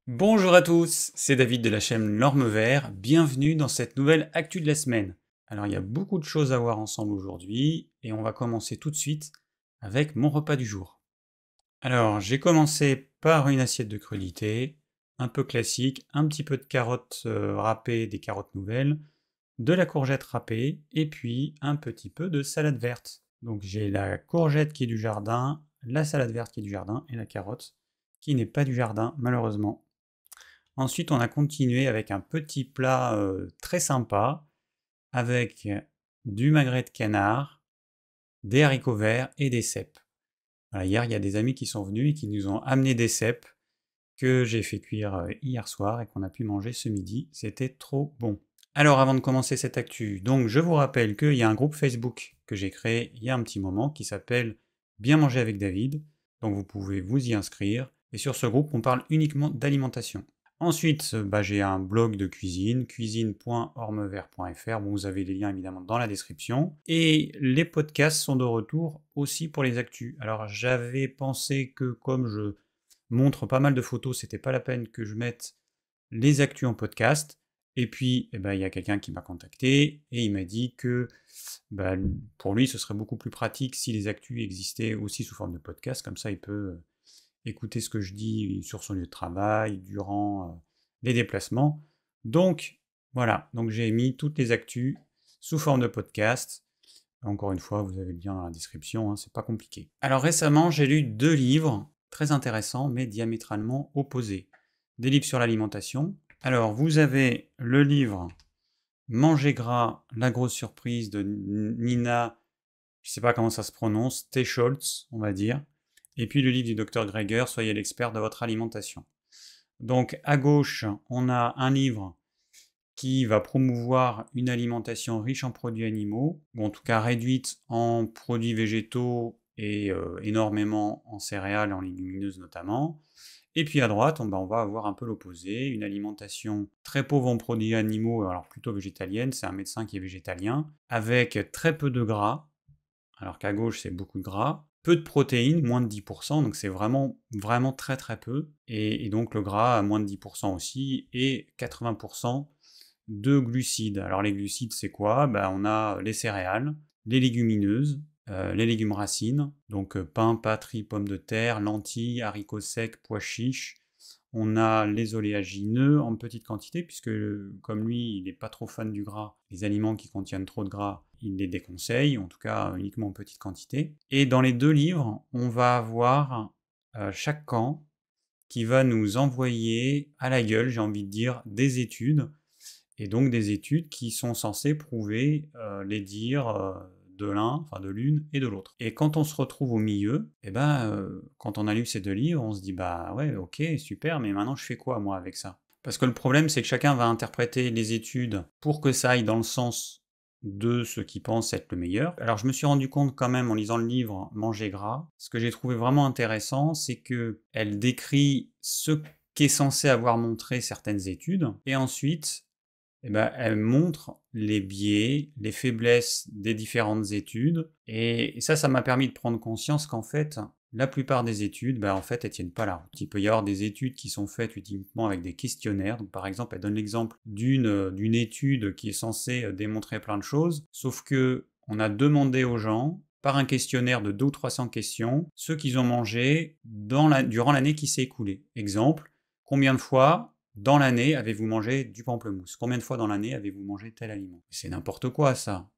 Bonjour à tous, c'est David de la chaîne L'Orme Vert, bienvenue dans cette nouvelle actu de la semaine. Alors il y a beaucoup de choses à voir ensemble aujourd'hui, et on va commencer tout de suite avec mon repas du jour. Alors j'ai commencé par une assiette de crudités, un peu classique, un petit peu de carottes râpées, des carottes nouvelles, de la courgette râpée, et puis un petit peu de salade verte. Donc j'ai la courgette qui est du jardin, la salade verte qui est du jardin, et la carotte qui n'est pas du jardin malheureusement. Ensuite, on a continué avec un petit plat très sympa, avec du magret de canard, des haricots verts et des cèpes. Voilà, hier, il y a des amis qui sont venus et qui nous ont amené des cèpes que j'ai fait cuire hier soir et qu'on a pu manger ce midi. C'était trop bon. Alors, avant de commencer cette actu, donc je vous rappelle qu'il y a un groupe Facebook que j'ai créé il y a un petit moment qui s'appelle Bien manger avec David. Donc, vous pouvez vous y inscrire. Et sur ce groupe, on parle uniquement d'alimentation. Ensuite, j'ai un blog de cuisine, cuisine.ormevert.fr. Bon, vous avez les liens évidemment dans la description. Et les podcasts sont de retour aussi pour les actus. Alors, j'avais pensé que comme je montre pas mal de photos, c'était pas la peine que je mette les actus en podcast. Et puis, il y a quelqu'un qui m'a contacté et il m'a dit que pour lui, ce serait beaucoup plus pratique si les actus existaient aussi sous forme de podcast. Comme ça, il peut écouter ce que je dis sur son lieu de travail, durant les déplacements. Donc, voilà. Donc, j'ai mis toutes les actus sous forme de podcast. Encore une fois, vous avez le lien dans la description, hein, c'est pas compliqué. Alors récemment, j'ai lu 2 livres très intéressants, mais diamétralement opposés. Des livres sur l'alimentation. Alors, vous avez le livre Manger gras, la grosse surprise de Nina, je sais pas comment ça se prononce, Teicholz, on va dire. Et puis le livre du Dr Greger, Soyez l'expert de votre alimentation. Donc à gauche, on a un livre qui va promouvoir une alimentation riche en produits animaux, ou en tout cas réduite en produits végétaux et énormément en céréales et en légumineuses notamment. Et puis à droite, on va avoir un peu l'opposé, une alimentation très pauvre en produits animaux, alors plutôt végétalienne, c'est un médecin qui est végétalien, avec très peu de gras, alors qu'à gauche c'est beaucoup de gras, peu de protéines, moins de 10%, donc c'est vraiment, vraiment très très peu, et donc le gras à moins de 10% aussi, et 80% de glucides. Alors les glucides c'est quoi? On a les céréales, les légumineuses, les légumes racines, donc pain, pâtes, riz, pommes de terre, lentilles, haricots secs, pois chiches. On a les oléagineux en petite quantité, puisque comme lui, il n'est pas trop fan du gras, les aliments qui contiennent trop de gras, il les déconseille, en tout cas uniquement en petite quantité. Et dans les 2 livres, on va avoir chaque camp qui va nous envoyer à la gueule, j'ai envie de dire, des études, et donc des études qui sont censées prouver les dires de l'un, enfin de l'une et de l'autre. Et quand on se retrouve au milieu, quand on a lu ces 2 livres, on se dit bah ouais, ok, super, mais maintenant je fais quoi moi avec ça? Parce que le problème c'est que chacun va interpréter les études pour que ça aille dans le sens de ce qui pense être le meilleur. Alors je me suis rendu compte quand même en lisant le livre Manger gras, ce que j'ai trouvé vraiment intéressant, c'est que elle décrit ce qu'est censé avoir montré certaines études, et ensuite elle montre les biais, les faiblesses des différentes études, et ça m'a permis de prendre conscience qu'en fait, la plupart des études, en fait, elles tiennent pas la route. Il peut y avoir des études qui sont faites uniquement avec des questionnaires. Donc, par exemple, elle donne l'exemple d'une étude qui est censée démontrer plein de choses, sauf que on a demandé aux gens, par un questionnaire de 200 ou 300 questions, ce qu'ils ont mangé durant l'année qui s'est écoulée. Exemple, combien de fois dans l'année avez-vous mangé du pamplemousse? Combien de fois dans l'année avez-vous mangé tel aliment? C'est n'importe quoi ça.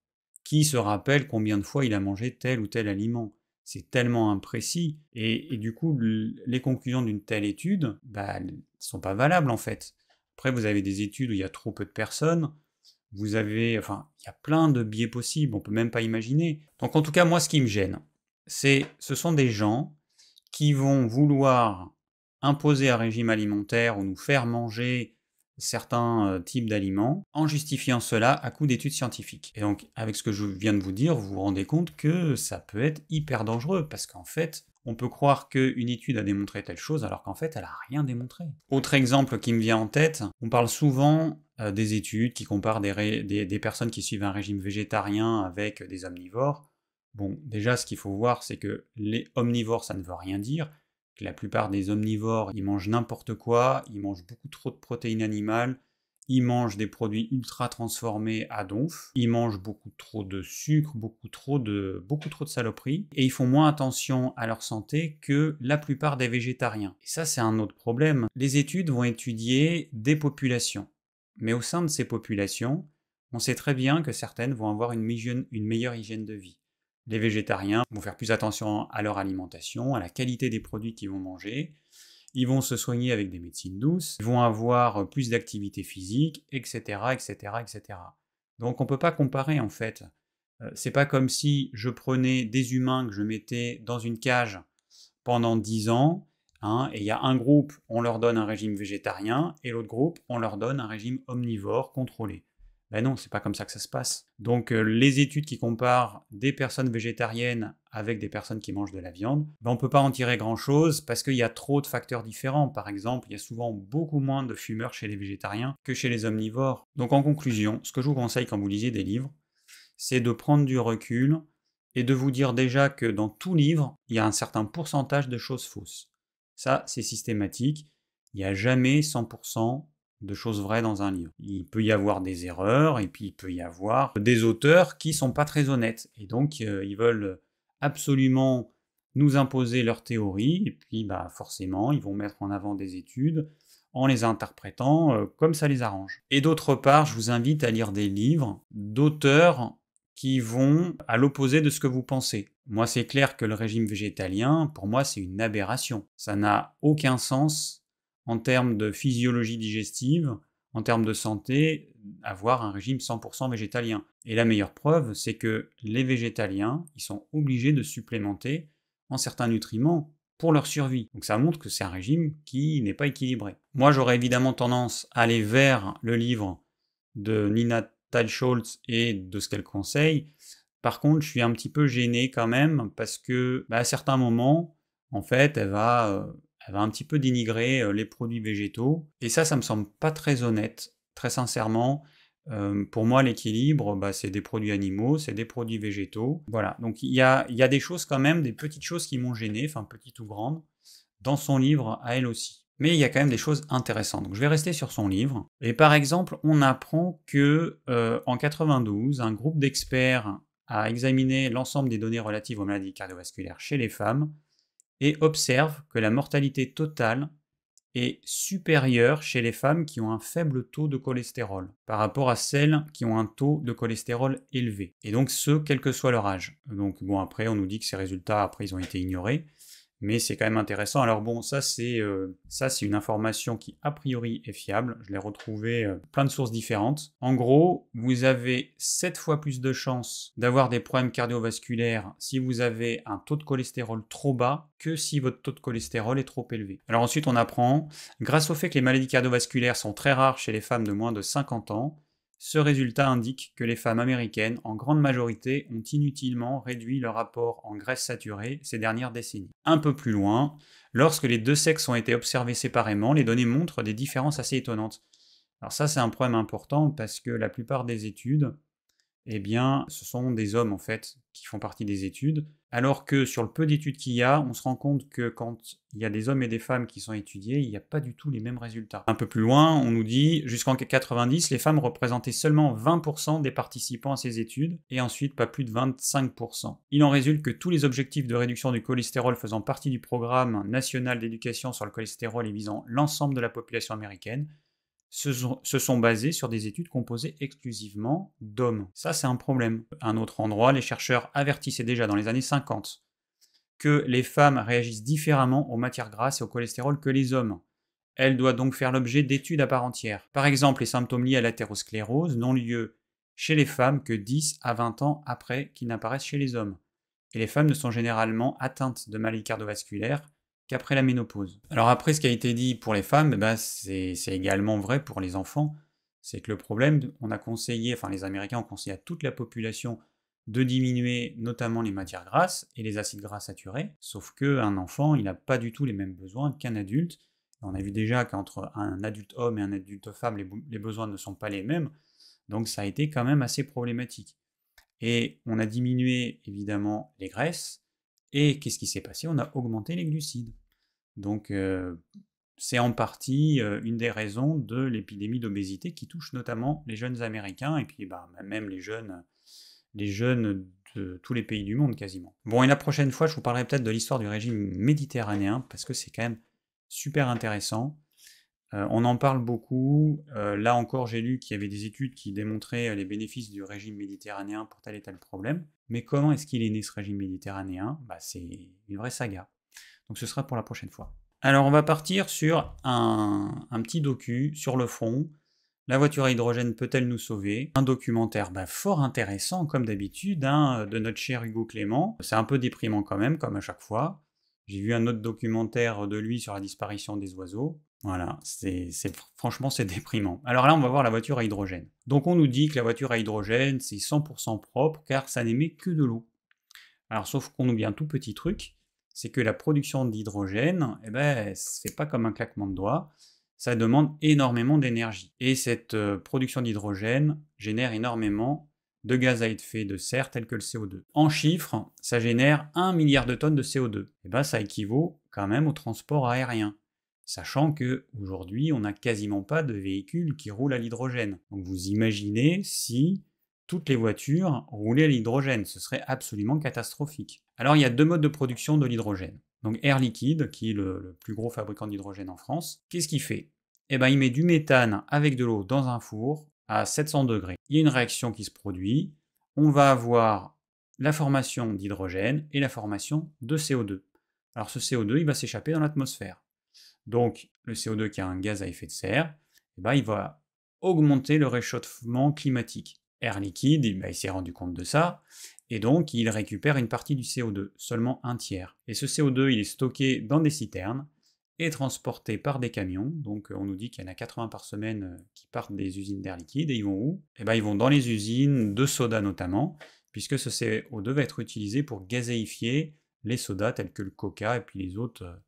Qui se rappelle combien de fois il a mangé tel ou tel aliment? C'est tellement imprécis. Et du coup, les conclusions d'une telle étude, elles sont pas valables en fait. Après, vous avez des études où il y a trop peu de personnes. Vous avez, enfin, il y a plein de biais possibles, on peut même pas imaginer. Donc en tout cas, moi, ce qui me gêne, ce sont des gens qui vont vouloir imposer un régime alimentaire ou nous faire manger certains types d'aliments en justifiant cela à coup d'études scientifiques. Et donc, avec ce que je viens de vous dire, vous vous rendez compte que ça peut être hyper dangereux, parce qu'en fait, on peut croire qu'une étude a démontré telle chose, alors qu'en fait, elle n'a rien démontré. Autre exemple qui me vient en tête, on parle souvent des études qui comparent des personnes qui suivent un régime végétarien avec des omnivores. Bon, déjà, ce qu'il faut voir, c'est que les omnivores, ça ne veut rien dire. que la plupart des omnivores, ils mangent n'importe quoi, ils mangent beaucoup trop de protéines animales, ils mangent des produits ultra transformés à donf, ils mangent beaucoup trop de sucre, beaucoup trop de saloperies, et ils font moins attention à leur santé que la plupart des végétariens. Et ça, c'est un autre problème. Les études vont étudier des populations. Mais au sein de ces populations, on sait très bien que certaines vont avoir une meilleure hygiène de vie. Les végétariens vont faire plus attention à leur alimentation, à la qualité des produits qu'ils vont manger. Ils vont se soigner avec des médecines douces, ils vont avoir plus d'activité physique, etc., etc., etc. Donc on ne peut pas comparer en fait. C'est pas comme si je prenais des humains que je mettais dans une cage pendant 10 ans, hein, et il y a un groupe, on leur donne un régime végétarien, et l'autre groupe, on leur donne un régime omnivore contrôlé. Ben non, c'est pas comme ça que ça se passe. Donc les études qui comparent des personnes végétariennes avec des personnes qui mangent de la viande, ben, on ne peut pas en tirer grand-chose parce qu'il y a trop de facteurs différents. Par exemple, il y a souvent beaucoup moins de fumeurs chez les végétariens que chez les omnivores. Donc en conclusion, ce que je vous conseille quand vous lisez des livres, c'est de prendre du recul et de vous dire déjà que dans tout livre, il y a un certain pourcentage de choses fausses. Ça, c'est systématique. Il n'y a jamais 100% de choses vraies dans un livre. Il peut y avoir des erreurs, et puis il peut y avoir des auteurs qui sont pas très honnêtes, et donc ils veulent absolument nous imposer leur théorie, et puis bah, forcément, ils vont mettre en avant des études en les interprétant comme ça les arrange. Et d'autre part, je vous invite à lire des livres d'auteurs qui vont à l'opposé de ce que vous pensez. Moi, c'est clair que le régime végétalien, pour moi, c'est une aberration. Ça n'a aucun sens en termes de physiologie digestive, en termes de santé, avoir un régime 100% végétalien. Et la meilleure preuve, c'est que les végétaliens, ils sont obligés de supplémenter en certains nutriments pour leur survie. Donc ça montre que c'est un régime qui n'est pas équilibré. Moi, j'aurais évidemment tendance à aller vers le livre de Nina Teicholz et de ce qu'elle conseille. Par contre, je suis un petit peu gêné quand même parce que à certains moments, en fait, elle va un petit peu dénigrer les produits végétaux. Et ça me semble pas très honnête, très sincèrement. Pour moi, l'équilibre, c'est des produits animaux, c'est des produits végétaux. Voilà, donc il y a des choses quand même, des petites choses qui m'ont gêné, enfin petites ou grandes, dans son livre à elle aussi. Mais il y a quand même des choses intéressantes. Donc je vais rester sur son livre. Et par exemple, on apprend que en 92, un groupe d'experts a examiné l'ensemble des données relatives aux maladies cardiovasculaires chez les femmes et observe que la mortalité totale est supérieure chez les femmes qui ont un faible taux de cholestérol par rapport à celles qui ont un taux de cholestérol élevé. Et donc ce, quel que soit leur âge. Donc bon, après on nous dit que ces résultats, après ils ont été ignorés, mais c'est quand même intéressant. Alors bon, ça c'est une information qui a priori est fiable, je l'ai retrouvée plein de sources différentes. En gros, vous avez 7 fois plus de chances d'avoir des problèmes cardiovasculaires si vous avez un taux de cholestérol trop bas que si votre taux de cholestérol est trop élevé. Alors ensuite on apprend, grâce au fait que les maladies cardiovasculaires sont très rares chez les femmes de moins de 50 ans, ce résultat indique que les femmes américaines, en grande majorité, ont inutilement réduit leur apport en graisse saturée ces dernières décennies. Un peu plus loin, lorsque les deux sexes ont été observés séparément, les données montrent des différences assez étonnantes. Alors ça, c'est un problème important parce que la plupart des études, eh bien, ce sont des hommes en fait qui font partie des études, alors que sur le peu d'études qu'il y a, on se rend compte que quand il y a des hommes et des femmes qui sont étudiés, il n'y a pas du tout les mêmes résultats. Un peu plus loin, on nous dit, jusqu'en 90, les femmes représentaient seulement 20% des participants à ces études, et ensuite pas plus de 25%. Il en résulte que tous les objectifs de réduction du cholestérol faisant partie du programme national d'éducation sur le cholestérol et visant l'ensemble de la population américaine, se sont basés sur des études composées exclusivement d'hommes. Ça, c'est un problème. À un autre endroit, les chercheurs avertissaient déjà dans les années 50 que les femmes réagissent différemment aux matières grasses et au cholestérol que les hommes. Elles doivent donc faire l'objet d'études à part entière. Par exemple, les symptômes liés à l'athérosclérose n'ont lieu chez les femmes que 10 à 20 ans après qu'ils n'apparaissent chez les hommes. Et les femmes ne sont généralement atteintes de maladies cardiovasculaires qu'après la ménopause. Alors après, ce qui a été dit pour les femmes, c'est également vrai pour les enfants. C'est que le problème, on a conseillé, enfin les Américains ont conseillé à toute la population de diminuer notamment les matières grasses et les acides gras saturés, sauf qu'un enfant, il n'a pas du tout les mêmes besoins qu'un adulte. On a vu déjà qu'entre un adulte homme et un adulte femme, les besoins ne sont pas les mêmes, donc ça a été quand même assez problématique. Et on a diminué évidemment les graisses, et qu'est-ce qui s'est passé? On a augmenté les glucides. Donc c'est en partie une des raisons de l'épidémie d'obésité qui touche notamment les jeunes Américains et puis bah, même les jeunes de tous les pays du monde quasiment. Bon, et la prochaine fois, je vous parlerai peut-être de l'histoire du régime méditerranéen, parce que c'est quand même super intéressant. On en parle beaucoup. Là encore, j'ai lu qu'il y avait des études qui démontraient les bénéfices du régime méditerranéen pour tel et tel problème. Mais comment est-ce qu'il est né ce régime méditerranéen? Bah, c'est une vraie saga. Donc ce sera pour la prochaine fois. Alors on va partir sur un petit docu sur le front. La voiture à hydrogène peut-elle nous sauver? Un documentaire fort intéressant, comme d'habitude, hein, de notre cher Hugo Clément. C'est un peu déprimant quand même, comme à chaque fois. J'ai vu un autre documentaire de lui sur la disparition des oiseaux. Voilà, franchement c'est déprimant. Alors là, on va voir la voiture à hydrogène. Donc on nous dit que la voiture à hydrogène, c'est 100% propre, car ça n'émet que de l'eau. Alors sauf qu'on oublie un tout petit truc, c'est que la production d'hydrogène, c'est pas comme un claquement de doigts, ça demande énormément d'énergie. Et cette production d'hydrogène génère énormément de gaz à effet de serre tels que le CO2. En chiffres, ça génère 1 milliard de tonnes de CO2. Ça équivaut quand même au transport aérien. Sachant qu'aujourd'hui, on n'a quasiment pas de véhicules qui roulent à l'hydrogène. Donc vous imaginez si toutes les voitures roulaient à l'hydrogène, ce serait absolument catastrophique. Alors il y a deux modes de production de l'hydrogène. Donc Air Liquide, qui est le plus gros fabricant d'hydrogène en France, qu'est-ce qu'il fait? Il met du méthane avec de l'eau dans un four à 700 degrés. Il y a une réaction qui se produit, on va avoir la formation d'hydrogène et la formation de CO2. Alors ce CO2, il va s'échapper dans l'atmosphère. Donc le CO2 qui a un gaz à effet de serre, il va augmenter le réchauffement climatique. Air Liquide, il s'est rendu compte de ça, et donc il récupère une partie du CO2, seulement un tiers. Et ce CO2, il est stocké dans des citernes et transporté par des camions. Donc on nous dit qu'il y en a 80 par semaine qui partent des usines d'Air Liquide, et ils vont où? Ils vont dans les usines de soda notamment, puisque ce CO2 va être utilisé pour gazéifier les sodas tels que le Coca et puis les autres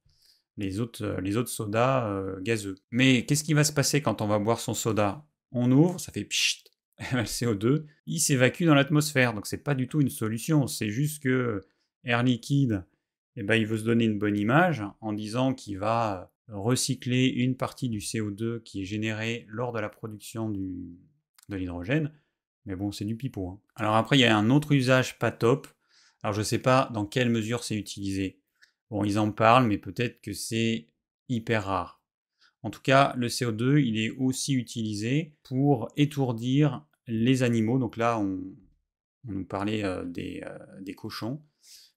sodas gazeux. Mais qu'est-ce qui va se passer quand on va boire son soda? On ouvre, ça fait pchit, le CO2, il s'évacue dans l'atmosphère, donc c'est pas du tout une solution, c'est juste que Air Liquide, il veut se donner une bonne image en disant qu'il va recycler une partie du CO2 qui est généré lors de la production de l'hydrogène, mais bon, c'est du pipeau. Hein. Alors après, il y a un autre usage pas top, alors je sais pas dans quelle mesure c'est utilisé. Bon, ils en parlent, mais peut-être que c'est hyper rare. En tout cas, le CO2, il est aussi utilisé pour étourdir les animaux. Donc là, on nous parlait des cochons,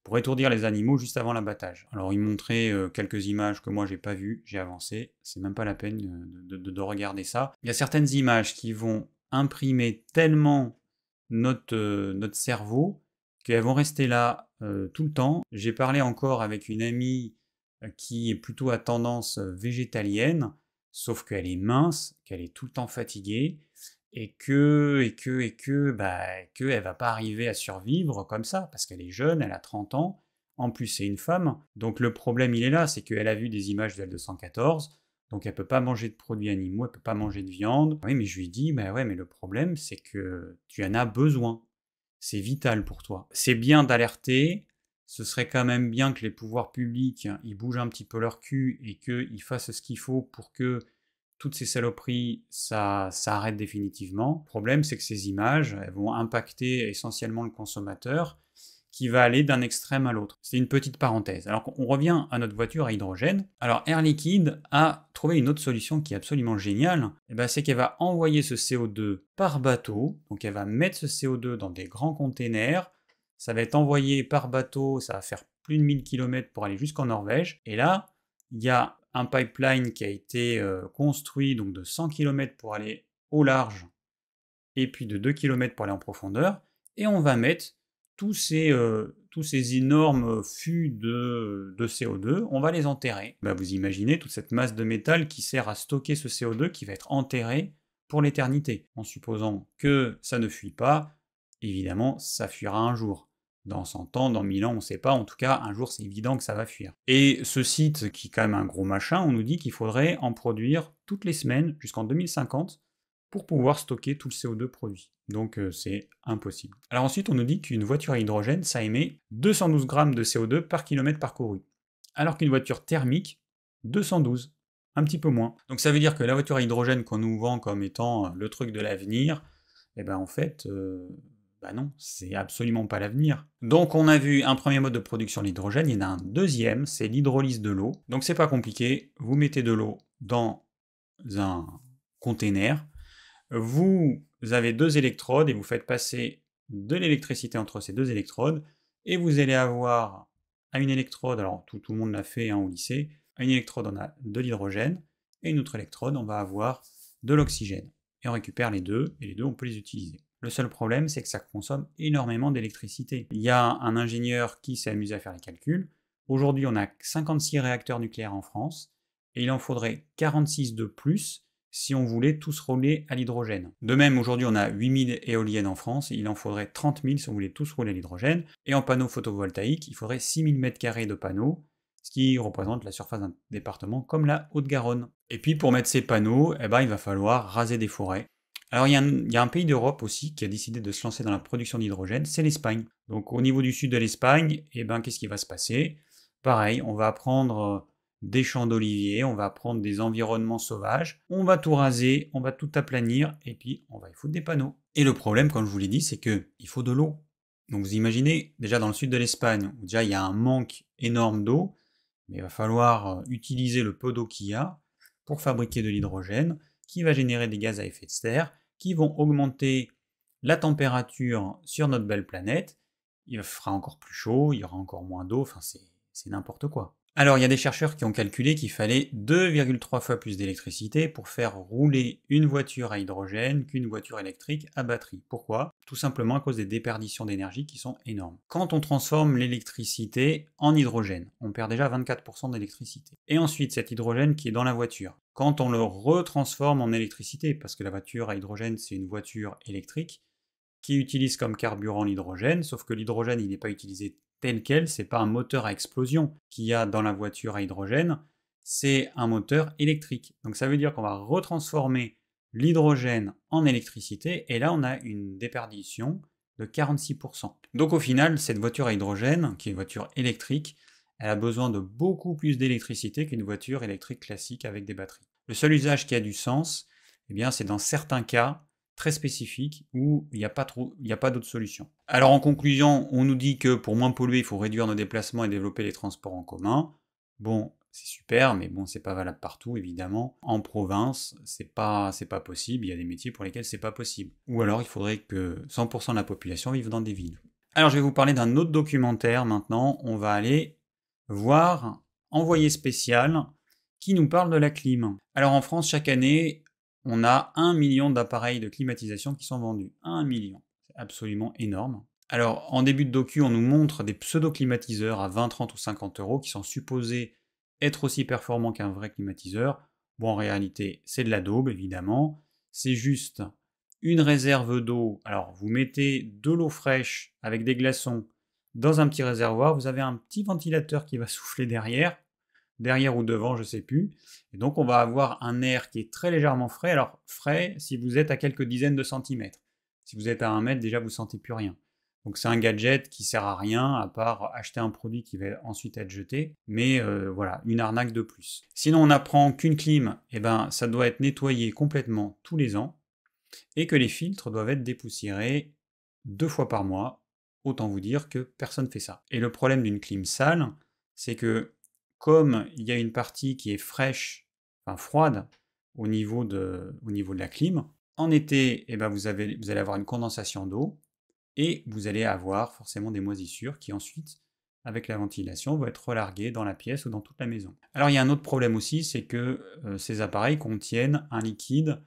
pour étourdir les animaux juste avant l'abattage. Alors, ils montraient quelques images que moi, j'ai pas vues, j'ai avancé. C'est même pas la peine de regarder ça. Il y a certaines images qui vont imprimer tellement notre cerveau qu'elles vont rester là tout le temps. J'ai parlé encore avec une amie qui est plutôt à tendance végétalienne, sauf qu'elle est mince, qu'elle est tout le temps fatiguée, et qu'elle va pas arriver à survivre comme ça, parce qu'elle est jeune, elle a 30 ans, en plus c'est une femme, donc le problème il est là, c'est qu'elle a vu des images d'L214, donc elle peut pas manger de produits animaux, elle peut pas manger de viande. Oui, mais je lui dis, ouais, mais le problème c'est que tu en as besoin, c'est vital pour toi. C'est bien d'alerter, ce serait quand même bien que les pouvoirs publics, ils bougent un petit peu leur cul et qu'ils fassent ce qu'il faut pour que toutes ces saloperies, ça arrête définitivement. Le problème, c'est que ces images, elles vont impacter essentiellement le consommateur, qui va aller d'un extrême à l'autre. C'est une petite parenthèse. Alors on revient à notre voiture à hydrogène. Alors Air Liquide a trouvé une autre solution qui est absolument géniale. C'est qu'elle va envoyer ce CO2 par bateau. Donc elle va mettre ce CO2 dans des grands containers. Ça va être envoyé par bateau, ça va faire plus de 1000 km pour aller jusqu'en Norvège. Et là, il y a un pipeline qui a été construit donc de 100 km pour aller au large et puis de 2 km pour aller en profondeur. Et on va mettre tous ces énormes fûts de CO2, on va les enterrer. Vous imaginez toute cette masse de métal qui sert à stocker ce CO2 qui va être enterré pour l'éternité. En supposant que ça ne fuit pas, évidemment, ça fuira un jour. Dans 100 ans, dans 1000 ans, on ne sait pas, en tout cas, un jour c'est évident que ça va fuir. Et ce site, qui est quand même un gros machin, on nous dit qu'il faudrait en produire toutes les semaines jusqu'en 2050 pour pouvoir stocker tout le CO2 produit. Donc c'est impossible. Alors ensuite, on nous dit qu'une voiture à hydrogène, ça émet 212 grammes de CO2 par kilomètre parcouru. Alors qu'une voiture thermique, 212, un petit peu moins. Donc ça veut dire que la voiture à hydrogène qu'on nous vend comme étant le truc de l'avenir, eh ben en fait, bah non, c'est absolument pas l'avenir. Donc on a vu un premier mode de production de l'hydrogène, il y en a un deuxième, c'est l'hydrolyse de l'eau. Donc c'est pas compliqué, vous mettez de l'eau dans un container, vous avez deux électrodes et vous faites passer de l'électricité entre ces deux électrodes, et vous allez avoir à une électrode, alors tout le monde l'a fait au lycée, à une électrode on a de l'hydrogène, et une autre électrode on va avoir de l'oxygène. Et on récupère les deux, et les deux on peut les utiliser. Le seul problème, c'est que ça consomme énormément d'électricité. Il y a un ingénieur qui s'est amusé à faire les calculs. Aujourd'hui, on a 56 réacteurs nucléaires en France, et il en faudrait 46 de plus si on voulait tous rouler à l'hydrogène. De même, aujourd'hui, on a 8000 éoliennes en France, et il en faudrait 30 000 si on voulait tous rouler à l'hydrogène. Et en panneaux photovoltaïques, il faudrait 6000 m² de panneaux, ce qui représente la surface d'un département comme la Haute-Garonne. Et puis pour mettre ces panneaux, il va falloir raser des forêts. Alors il y a un pays d'Europe aussi qui a décidé de se lancer dans la production d'hydrogène, c'est l'Espagne. Donc au niveau du sud de l'Espagne, qu'est-ce qui va se passer? Pareil, on va prendre des champs d'oliviers, on va prendre des environnements sauvages, on va tout raser, on va tout aplanir, et puis on va y foutre des panneaux. Et le problème, comme je vous l'ai dit, c'est qu'il faut de l'eau. Donc vous imaginez, déjà dans le sud de l'Espagne, où déjà il y a un manque énorme d'eau, mais il va falloir utiliser le peu d'eau qu'il y a pour fabriquer de l'hydrogène, qui va générer des gaz à effet de serre, qui vont augmenter la température sur notre belle planète, il fera encore plus chaud, il y aura encore moins d'eau, enfin c'est n'importe quoi. Alors il y a des chercheurs qui ont calculé qu'il fallait 2,3 fois plus d'électricité pour faire rouler une voiture à hydrogène qu'une voiture électrique à batterie. Pourquoi? Tout simplement à cause des déperditions d'énergie qui sont énormes. Quand on transforme l'électricité en hydrogène, on perd déjà 24% d'électricité. Et ensuite cet hydrogène qui est dans la voiture, quand on le retransforme en électricité, parce que la voiture à hydrogène c'est une voiture électrique, qui utilise comme carburant l'hydrogène, sauf que l'hydrogène il n'est pas utilisé tel quel, c'est pas un moteur à explosion qu'il y a dans la voiture à hydrogène, c'est un moteur électrique. Donc ça veut dire qu'on va retransformer l'hydrogène en électricité, et là on a une déperdition de 46%. Donc au final, cette voiture à hydrogène, qui est une voiture électrique, elle a besoin de beaucoup plus d'électricité qu'une voiture électrique classique avec des batteries. Le seul usage qui a du sens, c'est dans certains cas très spécifiques où il n'y a pas d'autre solution. Alors en conclusion, on nous dit que pour moins polluer, il faut réduire nos déplacements et développer les transports en commun. Bon, c'est super, mais bon, c'est pas valable partout, évidemment. En province, c'est pas possible, il y a des métiers pour lesquels c'est pas possible. Ou alors il faudrait que 100% de la population vive dans des villes. Alors je vais vous parler d'un autre documentaire maintenant, on va aller voir Envoyé spécial, qui nous parle de la clim. Alors en France, chaque année, on a 1 million d'appareils de climatisation qui sont vendus. 1 million. C'est absolument énorme. Alors, en début de docu, on nous montre des pseudo-climatiseurs à 20, 30 ou 50 euros qui sont supposés être aussi performants qu'un vrai climatiseur. Bon, en réalité, c'est de la daube, évidemment. C'est juste une réserve d'eau. Alors, vous mettez de l'eau fraîche avec des glaçons dans un petit réservoir. Vous avez un petit ventilateur qui va souffler derrière ou devant, je sais plus. Et donc on va avoir un air qui est très légèrement frais. Alors frais si vous êtes à quelques dizaines de centimètres. Si vous êtes à 1 mètre, déjà vous sentez plus rien. Donc c'est un gadget qui sert à rien à part acheter un produit qui va ensuite être jeté. Mais voilà, une arnaque de plus. Sinon on apprend qu'une clim, ça doit être nettoyé complètement tous les ans et que les filtres doivent être dépoussiérés 2 fois par mois. Autant vous dire que personne ne fait ça. Et le problème d'une clim sale, c'est que comme il y a une partie qui est fraîche, enfin froide, au niveau de la clim, en été, vous allez avoir une condensation d'eau, et vous allez avoir forcément des moisissures qui ensuite, avec la ventilation, vont être relarguées dans la pièce ou dans toute la maison. Alors il y a un autre problème aussi, c'est que ces appareils contiennent un liquide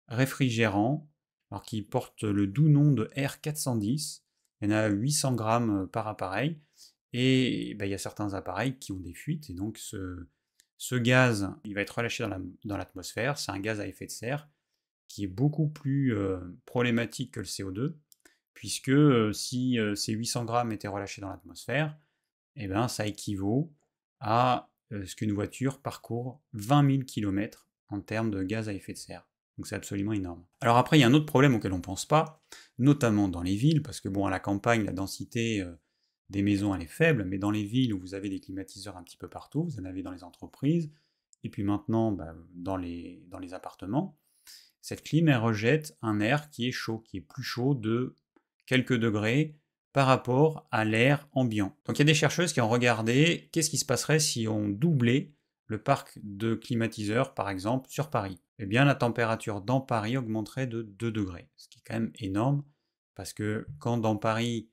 réfrigérant, alors qui porte le doux nom de R410, il y en a 800 grammes par appareil, et il y a certains appareils qui ont des fuites, et donc ce gaz, il va être relâché dans l'atmosphère. C'est un gaz à effet de serre qui est beaucoup plus problématique que le CO2, puisque si ces 800 grammes étaient relâchés dans l'atmosphère, ça équivaut à ce qu'une voiture parcourt 20 000 km en termes de gaz à effet de serre. Donc c'est absolument énorme. Alors après, il y a un autre problème auquel on ne pense pas, notamment dans les villes, parce que bon, à la campagne, la densité des maisons elle est faible, mais dans les villes où vous avez des climatiseurs un petit peu partout, vous en avez dans les entreprises, et puis maintenant dans les appartements, cette clim, elle rejette un air qui est chaud, qui est plus chaud de quelques degrés par rapport à l'air ambiant. Donc il y a des chercheuses qui ont regardé qu'est-ce qui se passerait si on doublait le parc de climatiseurs, par exemple, sur Paris. Eh bien, la température dans Paris augmenterait de 2 degrés, ce qui est quand même énorme, parce que quand dans Paris,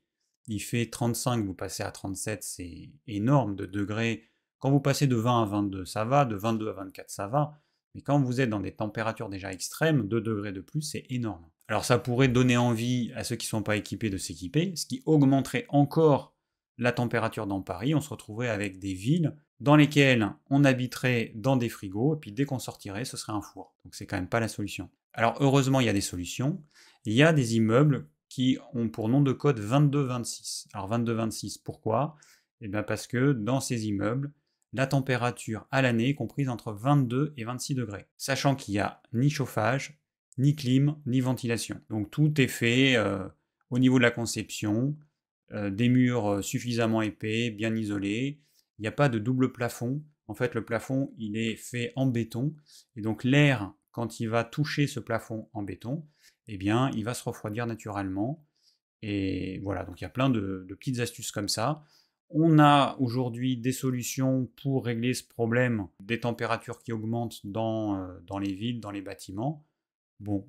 il fait 35, vous passez à 37, c'est énorme de degrés. Quand vous passez de 20 à 22, ça va, de 22 à 24, ça va, mais quand vous êtes dans des températures déjà extrêmes, 2 degrés de plus, c'est énorme. Alors ça pourrait donner envie à ceux qui ne sont pas équipés de s'équiper, ce qui augmenterait encore la température dans Paris. On se retrouverait avec des villes dans lesquelles on habiterait dans des frigos, et puis dès qu'on sortirait, ce serait un four. Donc c'est quand même pas la solution. Alors heureusement, il y a des solutions. Il y a des immeubles qui ont pour nom de code 2226. Alors 2226, pourquoi? Eh bien parce que dans ces immeubles, la température à l'année est comprise entre 22 et 26 degrés, sachant qu'il n'y a ni chauffage, ni clim, ni ventilation. Donc tout est fait au niveau de la conception, des murs suffisamment épais, bien isolés, il n'y a pas de double plafond. En fait, le plafond, il est fait en béton, et donc l'air, quand il va toucher ce plafond en béton, eh bien, il va se refroidir naturellement. Et voilà, donc il y a plein de petites astuces comme ça. On a aujourd'hui des solutions pour régler ce problème des températures qui augmentent dans les villes, dans les bâtiments. Bon,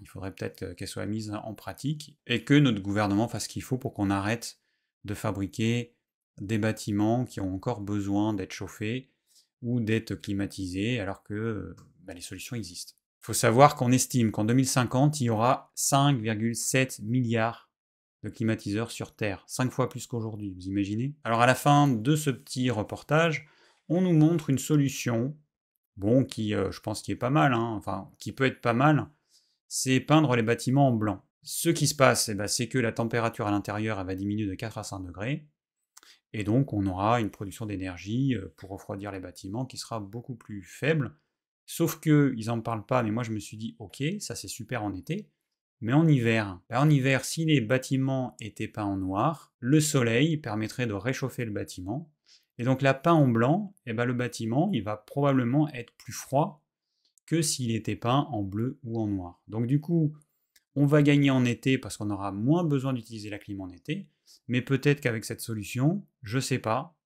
il faudrait peut-être qu'elles soient mises en pratique et que notre gouvernement fasse ce qu'il faut pour qu'on arrête de fabriquer des bâtiments qui ont encore besoin d'être chauffés ou d'être climatisés alors que les solutions existent. Il faut savoir qu'on estime qu'en 2050, il y aura 5,7 milliards de climatiseurs sur Terre, 5 fois plus qu'aujourd'hui, vous imaginez? Alors à la fin de ce petit reportage, on nous montre une solution, qui je pense qui est pas mal, enfin qui peut être pas mal, c'est peindre les bâtiments en blanc. Ce qui se passe, c'est que la température à l'intérieur va diminuer de 4 à 5 degrés, et donc on aura une production d'énergie pour refroidir les bâtiments qui sera beaucoup plus faible. Sauf qu'ils n'en parlent pas, mais moi je me suis dit, ok, ça c'est super en été, mais en hiver, si les bâtiments étaient peints en noir, le soleil permettrait de réchauffer le bâtiment, et donc là peint en blanc, le bâtiment il va probablement être plus froid que s'il était peint en bleu ou en noir. Donc du coup, on va gagner en été parce qu'on aura moins besoin d'utiliser la clim en été, mais peut-être qu'avec cette solution, je sais pas,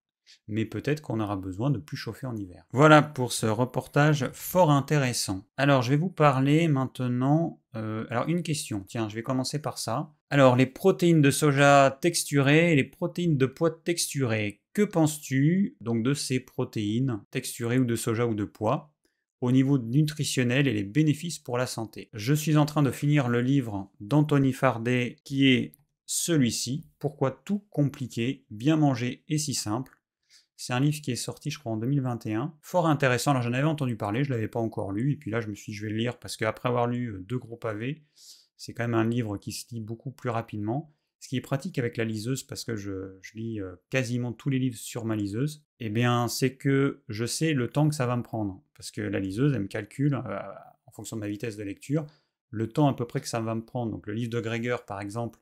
mais peut-être qu'on aura besoin de plus chauffer en hiver. Voilà pour ce reportage fort intéressant. Alors je vais vous parler maintenant, alors une question, tiens, je vais commencer par ça. Alors les protéines de soja texturées et les protéines de pois texturées, que penses-tu donc de ces protéines texturées ou de soja ou de pois au niveau nutritionnel et les bénéfices pour la santé? Je suis en train de finir le livre d'Anthony Fardet qui est celui-ci, Pourquoi tout compliqué, bien manger et si simple. C'est un livre qui est sorti, je crois, en 2021. Fort intéressant. Alors, j'en avais entendu parler, je ne l'avais pas encore lu. Et puis là, je me suis dit, je vais le lire parce qu'après avoir lu 2 gros pavés, c'est quand même un livre qui se lit beaucoup plus rapidement. Ce qui est pratique avec la liseuse, parce que je lis quasiment tous les livres sur ma liseuse, c'est que je sais le temps que ça va me prendre. Parce que la liseuse, elle me calcule, en fonction de ma vitesse de lecture, le temps à peu près que ça va me prendre. Donc le livre de Gregor, par exemple,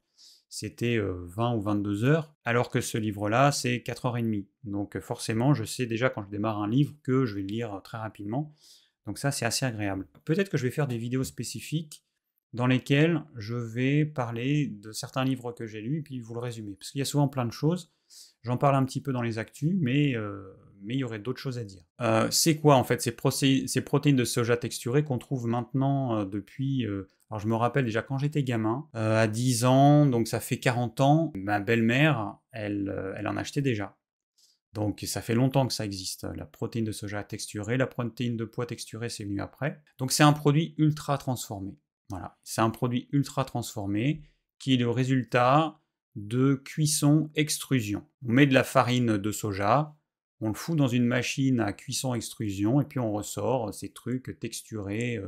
c'était 20 ou 22 heures, alors que ce livre-là, c'est 4h30. Donc forcément, je sais déjà quand je démarre un livre que je vais le lire très rapidement. Donc ça, c'est assez agréable. Peut-être que je vais faire des vidéos spécifiques dans lesquelles je vais parler de certains livres que j'ai lus et puis vous le résumer. Parce qu'il y a souvent plein de choses. J'en parle un petit peu dans les actus, mais il y aurait d'autres choses à dire. C'est quoi en fait ces protéines de soja texturées qu'on trouve maintenant depuis... alors je me rappelle déjà quand j'étais gamin, à 10 ans, donc ça fait 40 ans, ma belle-mère, elle en achetait déjà. Donc ça fait longtemps que ça existe, la protéine de soja texturée, la protéine de pois texturée c'est venu après. Donc c'est un produit ultra transformé. Voilà, c'est un produit ultra transformé qui est le résultat de cuisson-extrusion. On met de la farine de soja, on le fout dans une machine à cuisson-extrusion et puis on ressort ces trucs texturés,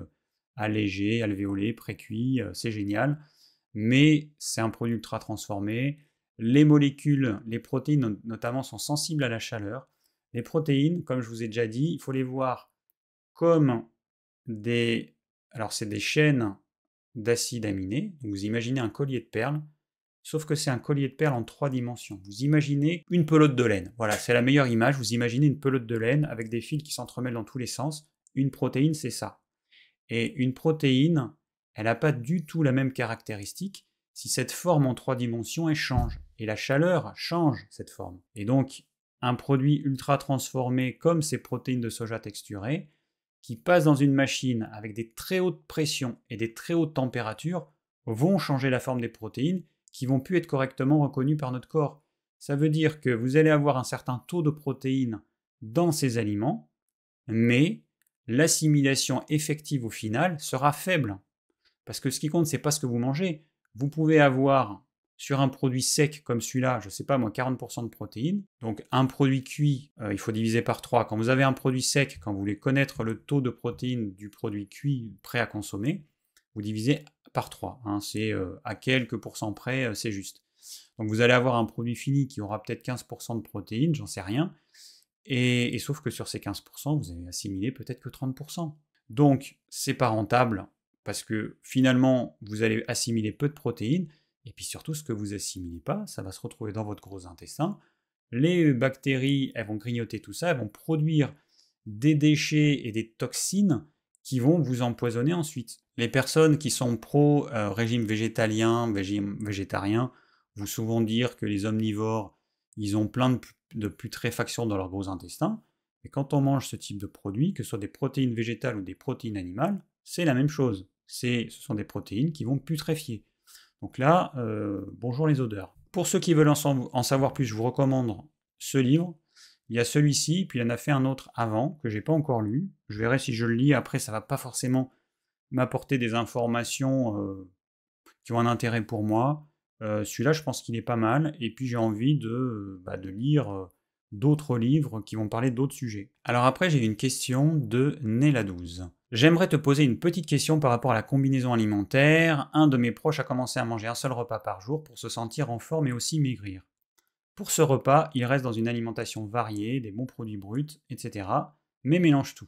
allégés, alvéolés, pré-cuits, c'est génial. Mais c'est un produit ultra transformé. Les molécules, les protéines notamment, sont sensibles à la chaleur. Les protéines, comme je vous ai déjà dit, il faut les voir comme des... Alors c'est des chaînes d'acides aminés. Donc vous imaginez un collier de perles. sauf que c'est un collier de perles en 3 dimensions. Vous imaginez une pelote de laine. Voilà, c'est la meilleure image. Vous imaginez une pelote de laine avec des fils qui s'entremêlent dans tous les sens. Une protéine, c'est ça. Et une protéine, elle n'a pas du tout la même caractéristique si cette forme en 3 dimensions, elle change. Et la chaleur change cette forme. Et donc, un produit ultra transformé comme ces protéines de soja texturées, qui passent dans une machine avec des très hautes pressions et des très hautes températures, vont changer la forme des protéines qui vont plus être correctement reconnues par notre corps. Ça veut dire que vous allez avoir un certain taux de protéines dans ces aliments, mais l'assimilation effective au final sera faible. Parce que ce qui compte, c'est pas ce que vous mangez. Vous pouvez avoir sur un produit sec comme celui-là, je ne sais pas moi, 40% de protéines. Donc un produit cuit, il faut diviser par 3. Quand vous avez un produit sec, quand vous voulez connaître le taux de protéines du produit cuit prêt à consommer, vous divisez par 3. C'est à quelques pourcents près, c'est juste. Donc vous allez avoir un produit fini qui aura peut-être 15% de protéines, j'en sais rien. Et sauf que sur ces 15%, vous avez assimilé peut-être que 30%. Donc c'est pas rentable, parce que finalement, vous allez assimiler peu de protéines, et puis surtout, ce que vous assimilez pas, ça va se retrouver dans votre gros intestin. Les bactéries, elles vont grignoter tout ça, elles vont produire des déchets et des toxines qui vont vous empoisonner ensuite. Les personnes qui sont pro-régime végétalien, végétarien, vont souvent dire que les omnivores, ils ont plein de putréfaction dans leur gros intestin, et quand on mange ce type de produit, que ce soit des protéines végétales ou des protéines animales, c'est la même chose. Ce sont des protéines qui vont putréfier. Donc là, bonjour les odeurs. Pour ceux qui veulent en savoir plus, je vous recommande ce livre. Il y a celui-ci, puis il en a fait un autre avant, que j'ai pas encore lu. Je verrai si je le lis, après ça va pas forcément m'apporter des informations qui ont un intérêt pour moi. Celui-là, je pense qu'il est pas mal, et puis j'ai envie de lire d'autres livres qui vont parler d'autres sujets. Alors après, j'ai une question de Néla12. J'aimerais te poser une petite question par rapport à la combinaison alimentaire. Un de mes proches a commencé à manger un seul repas par jour pour se sentir en forme et aussi maigrir. Pour ce repas, il reste dans une alimentation variée, des bons produits bruts, etc. Mais mélange tout.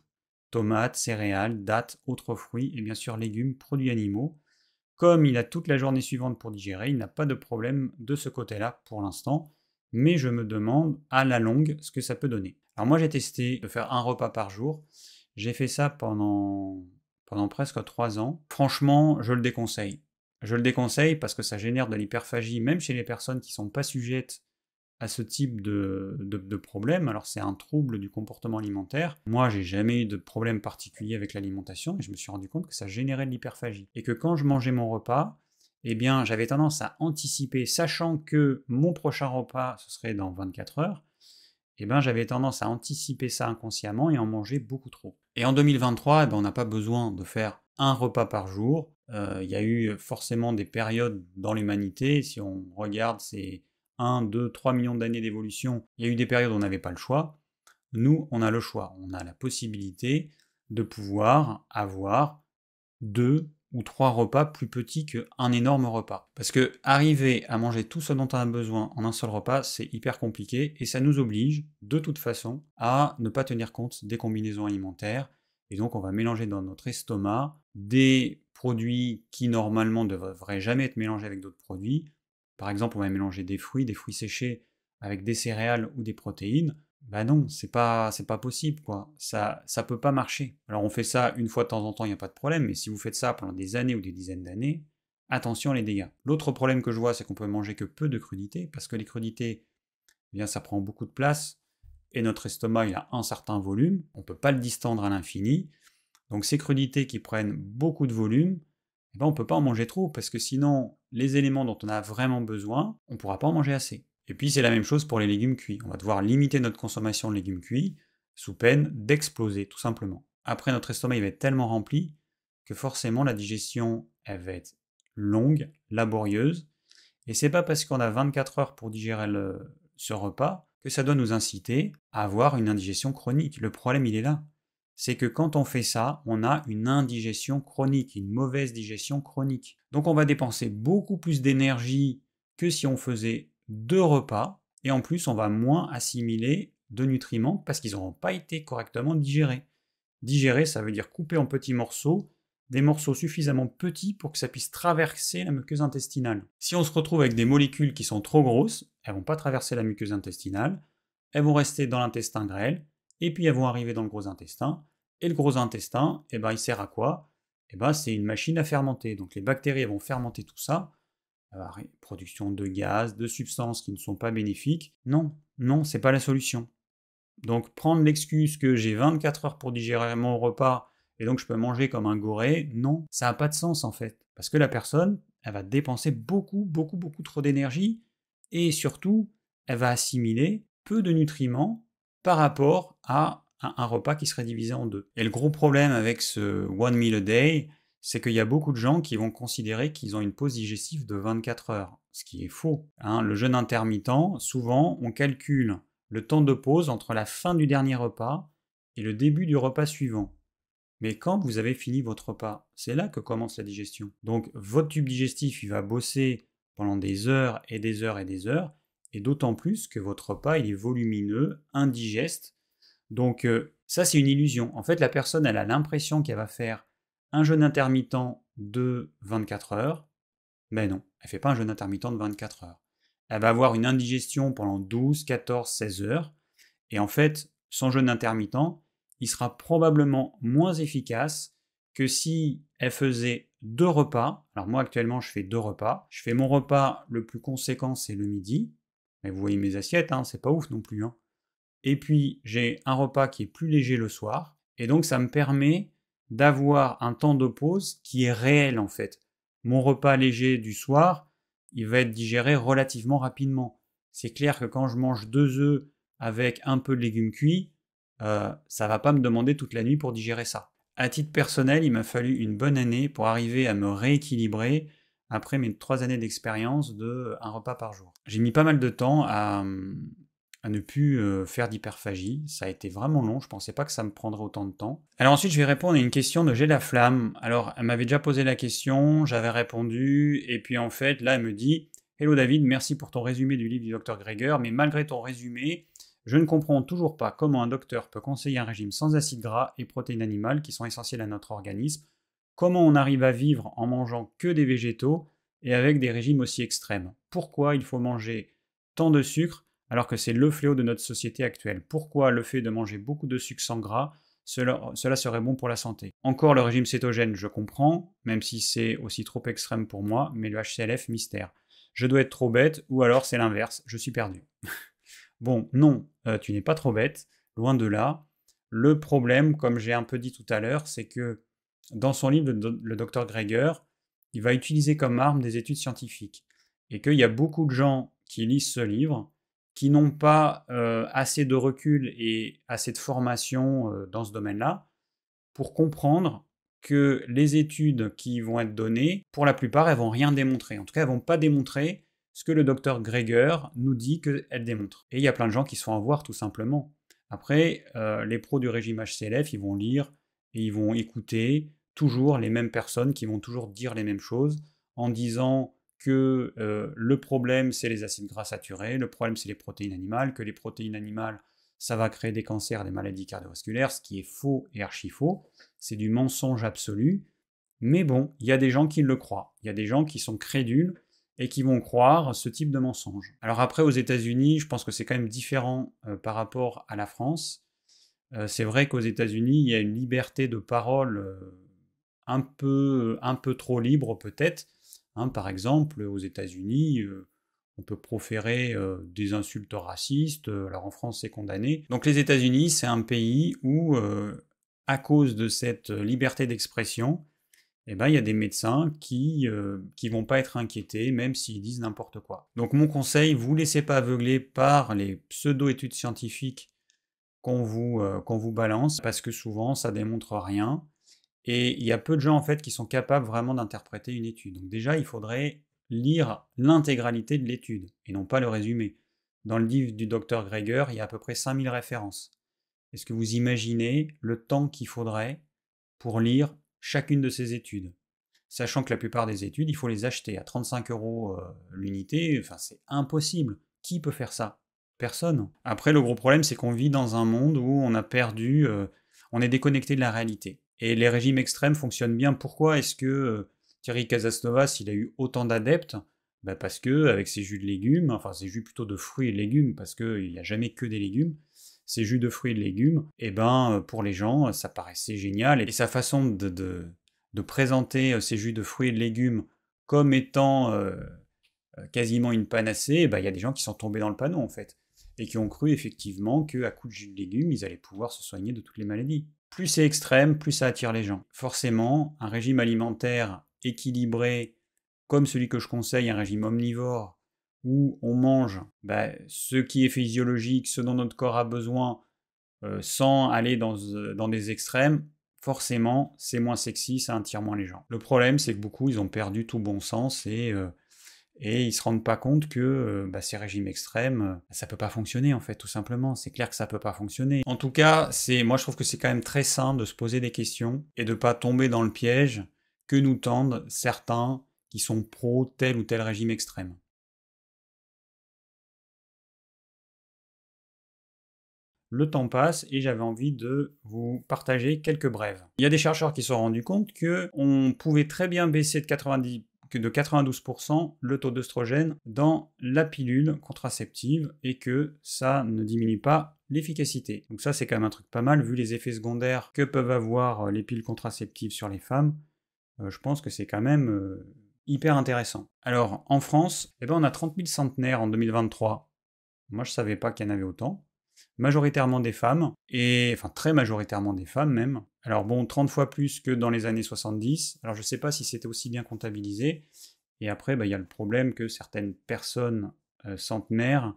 Tomates, céréales, dattes, autres fruits et bien sûr légumes, produits animaux. Comme il a toute la journée suivante pour digérer, il n'a pas de problème de ce côté-là pour l'instant, mais je me demande à la longue ce que ça peut donner. Alors moi j'ai testé de faire un repas par jour, j'ai fait ça pendant presque 3 ans. Franchement, je le déconseille. Je le déconseille parce que ça génère de l'hyperphagie, même chez les personnes qui ne sont pas sujettes à ce type de problème. Alors c'est un trouble du comportement alimentaire. Moi, j'ai jamais eu de problème particulier avec l'alimentation, et je me suis rendu compte que ça générait de l'hyperphagie. Et que quand je mangeais mon repas, eh bien, j'avais tendance à anticiper, sachant que mon prochain repas, ce serait dans 24 heures, eh bien, j'avais tendance à anticiper ça inconsciemment et en manger beaucoup trop. Et en 2023, on n'a pas besoin de faire un repas par jour. Il y a eu forcément des périodes dans l'humanité, si on regarde ces 1, 2, 3 millions d'années d'évolution, il y a eu des périodes où on n'avait pas le choix. Nous, on a le choix, on a la possibilité de pouvoir avoir 2 ou 3 repas plus petits qu'un énorme repas. Parce que arriver à manger tout ce dont on a besoin en un seul repas, c'est hyper compliqué, et ça nous oblige, de toute façon, à ne pas tenir compte des combinaisons alimentaires, et donc on va mélanger dans notre estomac des produits qui normalement ne devraient jamais être mélangés avec d'autres produits. Par exemple, on va mélanger des fruits séchés avec des céréales ou des protéines. Bah non, c'est pas possible, quoi. Ça peut pas marcher. Alors on fait ça une fois de temps en temps, il n'y a pas de problème, mais si vous faites ça pendant des années ou des dizaines d'années, attention les dégâts. L'autre problème que je vois, c'est qu'on peut manger que peu de crudités, parce que les crudités, eh bien, ça prend beaucoup de place, et notre estomac, il a un certain volume, on peut pas le distendre à l'infini. Donc ces crudités qui prennent beaucoup de volume, eh ben, on ne peut pas en manger trop, parce que sinon, les éléments dont on a vraiment besoin, on ne pourra pas en manger assez. Et puis c'est la même chose pour les légumes cuits. On va devoir limiter notre consommation de légumes cuits, sous peine d'exploser, tout simplement. Après, notre estomac il va être tellement rempli que forcément la digestion, elle va être longue, laborieuse, et c'est pas parce qu'on a 24 heures pour digérer ce repas que ça doit nous inciter à avoir une indigestion chronique. Le problème, il est là. C'est que quand on fait ça, on a une indigestion chronique, une mauvaise digestion chronique. Donc on va dépenser beaucoup plus d'énergie que si on faisait 2 repas, et en plus on va moins assimiler de nutriments parce qu'ils n'auront pas été correctement digérés. Digérer, ça veut dire couper en petits morceaux des morceaux suffisamment petits pour que ça puisse traverser la muqueuse intestinale. Si on se retrouve avec des molécules qui sont trop grosses, elles vont pas traverser la muqueuse intestinale, elles vont rester dans l'intestin grêle, et puis elles vont arriver dans le gros intestin, et le gros intestin, il sert à quoi? C'est une machine à fermenter, donc les bactéries vont fermenter tout ça, production de gaz, de substances qui ne sont pas bénéfiques. Non, non, c'est pas la solution. Donc prendre l'excuse que j'ai 24 heures pour digérer mon repas et donc je peux manger comme un goré, non, ça n'a pas de sens en fait. Parce que la personne, elle va dépenser beaucoup trop d'énergie et surtout, elle va assimiler peu de nutriments par rapport à un repas qui serait divisé en deux. Et le gros problème avec ce one meal a day, c'est qu'il y a beaucoup de gens qui vont considérer qu'ils ont une pause digestive de 24 heures, ce qui est faux. Le jeûne intermittent, souvent, on calcule le temps de pause entre la fin du dernier repas et le début du repas suivant. Mais quand vous avez fini votre repas, c'est là que commence la digestion. Donc votre tube digestif, il va bosser pendant des heures et des heures et des heures, et d'autant plus que votre repas, il est volumineux, indigeste. Donc ça, c'est une illusion. En fait, la personne, elle a l'impression qu'elle va faire un jeûne intermittent de 24 heures. Mais non, elle ne fait pas un jeûne intermittent de 24 heures. Elle va avoir une indigestion pendant 12, 14, 16 heures. Et en fait, son jeûne intermittent, il sera probablement moins efficace que si elle faisait 2 repas. Alors moi, actuellement, je fais 2 repas. Je fais mon repas le plus conséquent, c'est le midi. Mais vous voyez mes assiettes, c'est pas ouf non plus. Et puis, j'ai un repas qui est plus léger le soir. Et donc, ça me permet d'avoir un temps de pause qui est réel, en fait. Mon repas léger du soir, il va être digéré relativement rapidement. C'est clair que quand je mange 2 œufs avec un peu de légumes cuits, ça va pas me demander toute la nuit pour digérer ça. À titre personnel, il m'a fallu une bonne année pour arriver à me rééquilibrer après mes 3 années d'expérience de un repas par jour. J'ai mis pas mal de temps à ne plus faire d'hyperphagie. Ça a été vraiment long, je pensais pas que ça me prendrait autant de temps. Alors ensuite, je vais répondre à une question de J'ai la flamme. Alors, elle m'avait déjà posé la question, j'avais répondu, et puis en fait, là, elle me dit « Hello David, merci pour ton résumé du livre du Dr Greger, mais malgré ton résumé, je ne comprends toujours pas comment un docteur peut conseiller un régime sans acides gras et protéines animales qui sont essentielles à notre organisme. Comment on arrive à vivre en mangeant que des végétaux et avec des régimes aussi extrêmes? Pourquoi il faut manger tant de sucre alors que c'est le fléau de notre société actuelle? Pourquoi le fait de manger beaucoup de sucre sans gras, cela serait bon pour la santé? Encore le régime cétogène, je comprends, même si c'est aussi trop extrême pour moi, mais le HCLF, mystère. Je dois être trop bête, ou alors c'est l'inverse, je suis perdu. Bon, non, tu n'es pas trop bête, loin de là. Le problème, comme j'ai un peu dit tout à l'heure, c'est que dans son livre, le Dr Greger, il va utiliser comme arme des études scientifiques. Et qu'il y a beaucoup de gens qui lisent ce livre, qui n'ont pas assez de recul et assez de formation dans ce domaine-là, pour comprendre que les études qui vont être données, pour la plupart, elles vont rien démontrer. En tout cas, elles vont pas démontrer ce que le docteur Greger nous dit qu'elle démontre. Et il y a plein de gens qui se font avoir tout simplement. Après, les pros du régime HCLF, ils vont lire et ils vont écouter toujours les mêmes personnes qui vont toujours dire les mêmes choses en disant que le problème c'est les acides gras saturés, le problème c'est les protéines animales, que les protéines animales ça va créer des cancers, des maladies cardiovasculaires, ce qui est faux et archi faux, c'est du mensonge absolu, mais bon, il y a des gens qui le croient, il y a des gens qui sont crédules et qui vont croire ce type de mensonge. Alors après, aux États-Unis, je pense que c'est quand même différent par rapport à la France. C'est vrai qu'aux États-Unis, il y a une liberté de parole un peu trop libre peut-être. Par exemple, aux États-Unis, on peut proférer des insultes racistes, alors en France c'est condamné. Donc les États-Unis, c'est un pays où, à cause de cette liberté d'expression, il y a des médecins qui vont pas être inquiétés, même s'ils disent n'importe quoi. Donc mon conseil, vous laissez pas aveugler par les pseudo-études scientifiques qu'on vous balance, parce que souvent ça démontre rien, et il y a peu de gens en fait qui sont capables vraiment d'interpréter une étude. Donc déjà, il faudrait lire l'intégralité de l'étude, et non pas le résumé. Dans le livre du Dr Greger, il y a à peu près 5000 références. Est-ce que vous imaginez le temps qu'il faudrait pour lire chacune de ces études? Sachant que la plupart des études, il faut les acheter à 35 € l'unité, enfin c'est impossible. Qui peut faire ça? Personne. Après, le gros problème, c'est qu'on vit dans un monde où on a perdu, on est déconnecté de la réalité. Et les régimes extrêmes fonctionnent bien. Pourquoi est-ce que Thierry Casasnovas, il a eu autant d'adeptes? Bah parce que avec ses jus de légumes, enfin ses jus plutôt de fruits et légumes, parce qu'il n'y a jamais que des légumes, ces jus de fruits et de légumes, et ben pour les gens, ça paraissait génial. Et sa façon de présenter ces jus de fruits et de légumes comme étant quasiment une panacée, bah, y a des gens qui sont tombés dans le panneau en fait, et qui ont cru effectivement qu'à coup de jus de légumes, ils allaient pouvoir se soigner de toutes les maladies. Plus c'est extrême, plus ça attire les gens. Forcément, un régime alimentaire équilibré, comme celui que je conseille, un régime omnivore, où on mange ce qui est physiologique, ce dont notre corps a besoin, sans aller dans des extrêmes, forcément, c'est moins sexy, ça attire moins les gens. Le problème, c'est que beaucoup, ils ont perdu tout bon sens et ils se rendent pas compte que ces régimes extrêmes, ça peut pas fonctionner en fait, tout simplement. C'est clair que ça peut pas fonctionner. En tout cas, moi je trouve que c'est quand même très sain de se poser des questions et de pas tomber dans le piège que nous tendent certains qui sont pro tel ou tel régime extrême. Le temps passe et j'avais envie de vous partager quelques brèves. Il y a des chercheurs qui se sont rendus compte qu'on pouvait très bien baisser de 92% le taux d'œstrogène dans la pilule contraceptive et que ça ne diminue pas l'efficacité. Donc ça c'est quand même un truc pas mal vu les effets secondaires que peuvent avoir les pilules contraceptives sur les femmes. Je pense que c'est quand même hyper intéressant. Alors en France, on a 30 000 centenaires en 2023. Moi je savais pas qu'il y en avait autant. Majoritairement des femmes, enfin très majoritairement des femmes même. Alors bon, 30 fois plus que dans les années 70, alors je sais pas si c'était aussi bien comptabilisé, et après il y a le problème que certaines personnes centenaires,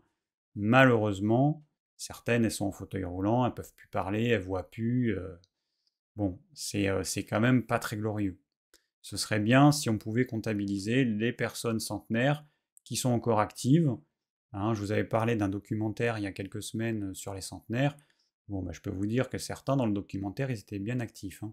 malheureusement, certaines elles sont en fauteuil roulant, elles peuvent plus parler, elles voient plus, bon, c'est quand même pas très glorieux. Ce serait bien si on pouvait comptabiliser les personnes centenaires qui sont encore actives. Je vous avais parlé d'un documentaire il y a quelques semaines sur les centenaires. Bon, je peux vous dire que certains dans le documentaire, ils étaient bien actifs.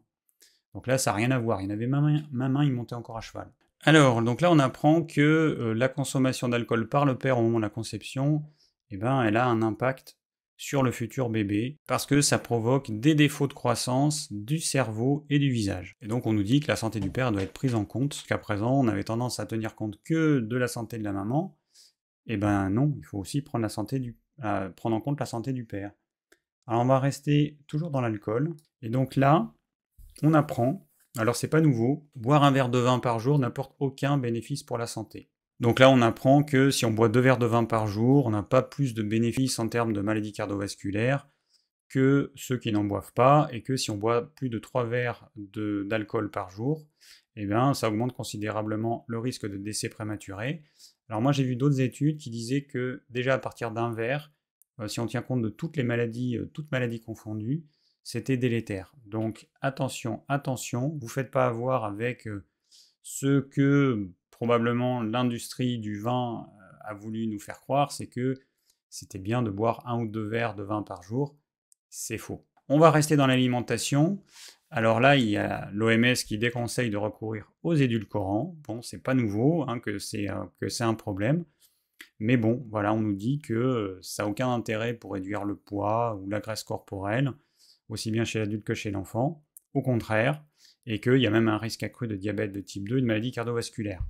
Donc là, ça n'a rien à voir. Il y en avait ma main, il montait encore à cheval. Alors, donc là, on apprend que la consommation d'alcool par le père au moment de la conception, elle a un impact sur le futur bébé, parce que ça provoque des défauts de croissance du cerveau et du visage. Et donc on nous dit que la santé du père doit être prise en compte, jusqu'à présent on avait tendance à tenir compte que de la santé de la maman, non, il faut aussi prendre en compte la santé du père. Alors on va rester toujours dans l'alcool, et donc là, on apprend, alors c'est pas nouveau, boire un verre de vin par jour n'apporte aucun bénéfice pour la santé. Donc là, on apprend que si on boit 2 verres de vin par jour, on n'a pas plus de bénéfices en termes de maladies cardiovasculaires que ceux qui n'en boivent pas, et que si on boit plus de 3 verres d'alcool par jour, ça augmente considérablement le risque de décès prématuré. Alors moi, j'ai vu d'autres études qui disaient que déjà à partir d'un verre, si on tient compte de toutes maladies confondues, c'était délétère. Donc attention, vous ne faites pas avoir avec ce que probablement l'industrie du vin a voulu nous faire croire, c'est que c'était bien de boire 1 ou 2 verres de vin par jour. C'est faux. On va rester dans l'alimentation. Alors là, il y a l'OMS qui déconseille de recourir aux édulcorants. Bon, c'est pas nouveau que c'est un problème. Mais bon, voilà, on nous dit que ça n'a aucun intérêt pour réduire le poids ou la graisse corporelle, aussi bien chez l'adulte que chez l'enfant. Au contraire, et qu'il y a même un risque accru de diabète de type 2 et de maladie cardiovasculaire.